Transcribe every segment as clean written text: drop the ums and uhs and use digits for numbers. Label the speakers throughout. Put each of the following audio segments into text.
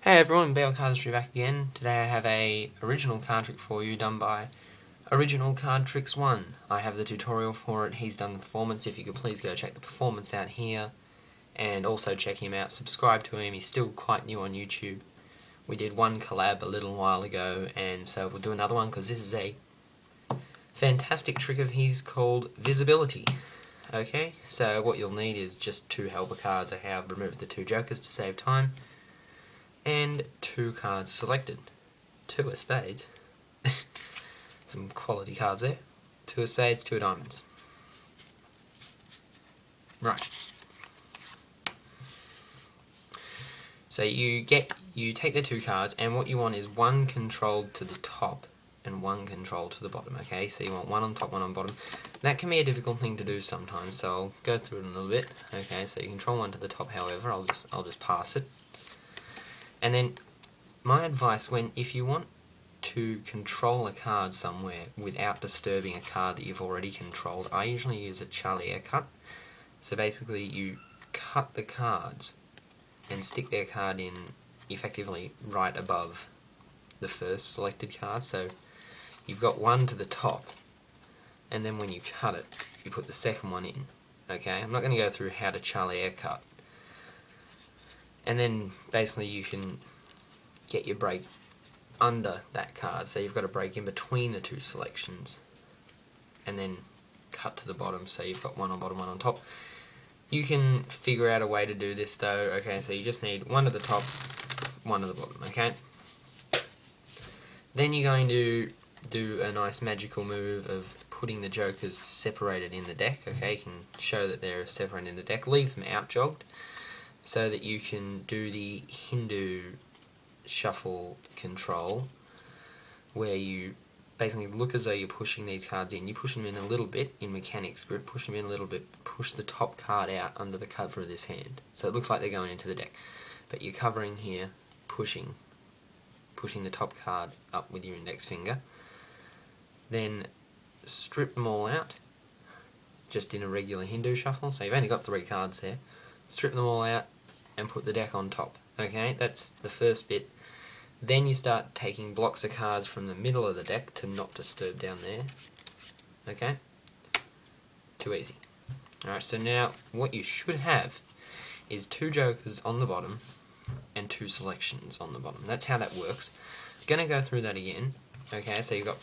Speaker 1: Hey everyone, Bale Cardistry back again. Today I have a original card trick for you done by Original Card Tricks 1. I have the tutorial for it, he's done the performance. If you could please go check the performance out here and also check him out, subscribe to him, he's still quite new on YouTube. We did one collab a little while ago and so we'll do another one because this is a fantastic trick of his called Visibility. Okay, so what you'll need is just 2 helper cards. I have removed the 2 jokers to save time. And 2 cards selected. 2 of spades. Some quality cards there. 2 of spades, 2 of diamonds. Right. So you take the 2 cards, and what you want is 1 controlled to the top and 1 controlled to the bottom. Okay, so you want 1 on top, 1 on bottom. That can be a difficult thing to do sometimes, so I'll go through it in a little bit. Okay, so you control 1 to the top. However, I'll just pass it. And then, my advice, if you want to control a card somewhere without disturbing a card that you've already controlled, I usually use a charlier cut. So basically you cut the cards and stick their card in effectively right above the first selected card. So you've got 1 to the top, and then when you cut it, you put the second one in. Okay, I'm not going to go through how to charlier cut. And then basically you can get your break under that card. So you've got a break in between the 2 selections and then cut to the bottom, so you've got 1 on bottom, 1 on top. You can figure out a way to do this though. Okay, so you just need 1 to the top, 1 to the bottom, okay? Then you're going to do a nice magical move of putting the jokers separated in the deck. Okay, you can show that they're separated in the deck. Leave them out jogged, so that you can do the Hindu shuffle control, where you basically look as though you're pushing these cards in. You push them in a little bit in Mechanics Grip, push them in a little bit, push the top card out under the cover of this hand. So it looks like they're going into the deck. But you're covering here, pushing the top card up with your index finger. Then strip them all out, just in a regular Hindu shuffle. So you've only got 3 cards there. Strip them all out and put the deck on top. Okay, that's the first bit. Then you start taking blocks of cards from the middle of the deck to not disturb down there. Okay? Too easy. Alright, so now what you should have is 2 jokers on the bottom and 2 selections on the bottom. That's how that works. I'm going to go through that again. Okay, so you've got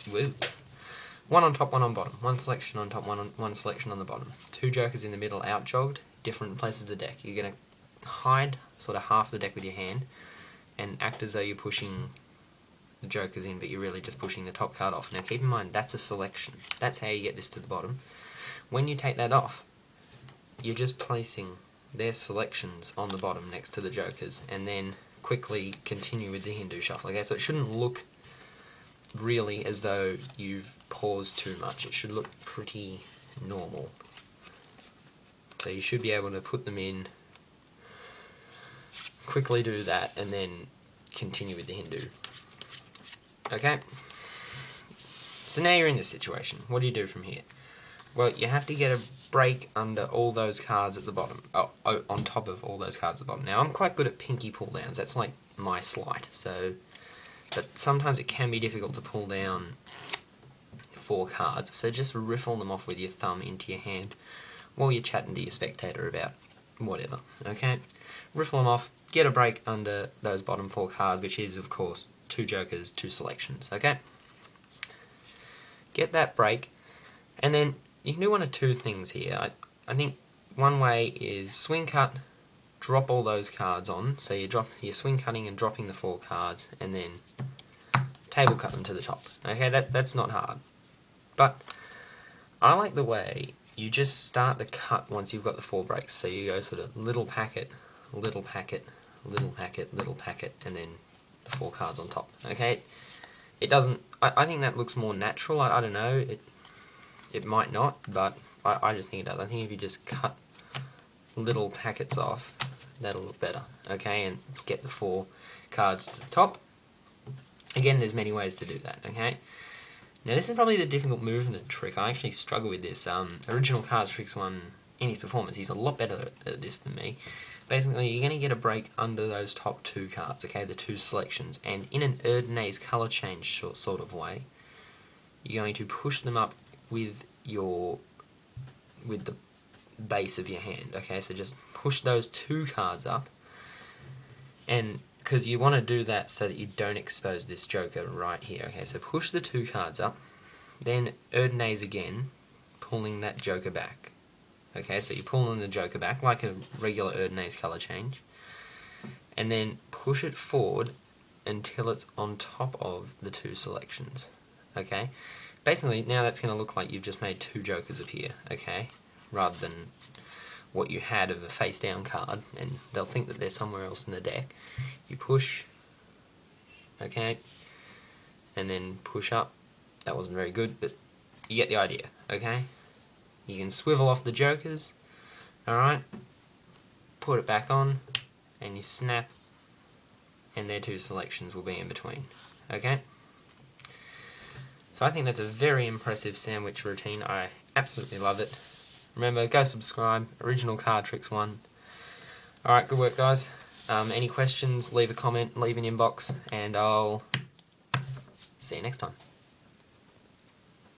Speaker 1: 1 on top, 1 on bottom. 1 selection on top, 1 selection on the bottom. 2 jokers in the middle out jogged, different places of the deck. You're going to hide sort of half the deck with your hand and act as though you're pushing the jokers in, but you're really just pushing the top card off. Now keep in mind, that's a selection. That's how you get this to the bottom. When you take that off, you're just placing their selections on the bottom next to the jokers, and then quickly continue with the Hindu shuffle. Okay, so it shouldn't look really as though you've paused too much. It should look pretty normal. So you should be able to put them in, quickly do that, and then continue with the Hindu. Okay? So now you're in this situation. What do you do from here? Well, you have to get a break under all those cards at the bottom. On top of all those cards at the bottom. Now, I'm quite good at pinky pull downs. That's like my sleight. But sometimes it can be difficult to pull down 4 cards. So just riffle them off with your thumb into your hand while you're chatting to your spectator about whatever. Okay? Riffle them off. Get a break under those bottom 4 cards, which is, of course, 2 jokers, 2 selections, okay? Get that break, and then you can do 1 of 2 things here. I think one way is swing cut, drop all those cards on, so you're swing cutting and dropping the 4 cards, and then table cut them to the top. Okay, that's not hard. But I like the way you just start the cut once you've got the 4 breaks, so you go sort of little packet, little packet, little packet, little packet, and then the 4 cards on top. Okay, it doesn't. I think that looks more natural. I don't know. It might not, but I just think it does. I think if you just cut little packets off, that'll look better. Okay, and get the 4 cards to the top. Again, there's many ways to do that. Okay. Now this is probably the difficult movement trick. I actually struggle with this. Original Card Tricks 1 in his performance, he's a lot better at this than me. Basically, you're going to get a break under those top 2 cards, okay, the 2 selections, and in an Erdnase colour change sort of way, you're going to push them up with the base of your hand, okay, so just push those 2 cards up, and because you want to do that so that you don't expose this Joker right here, okay, so push the 2 cards up, then Erdnase again, pulling that Joker back. Okay, so you're pulling the Joker back like a regular Erdnase colour change, and then push it forward until it's on top of the 2 selections. Okay, basically now that's going to look like you've just made 2 Jokers appear, okay, rather than what you had of a face down card, and they'll think that they're somewhere else in the deck. You push, okay, and then push up. That wasn't very good, but you get the idea, okay? You can swivel off the Jokers, alright, put it back on, and you snap, and their 2 selections will be in between, okay? So I think that's a very impressive sandwich routine. I absolutely love it. Remember, go subscribe, Original Card Tricks 1. Alright, good work guys. Any questions, leave a comment, leave an inbox, and I'll see you next time.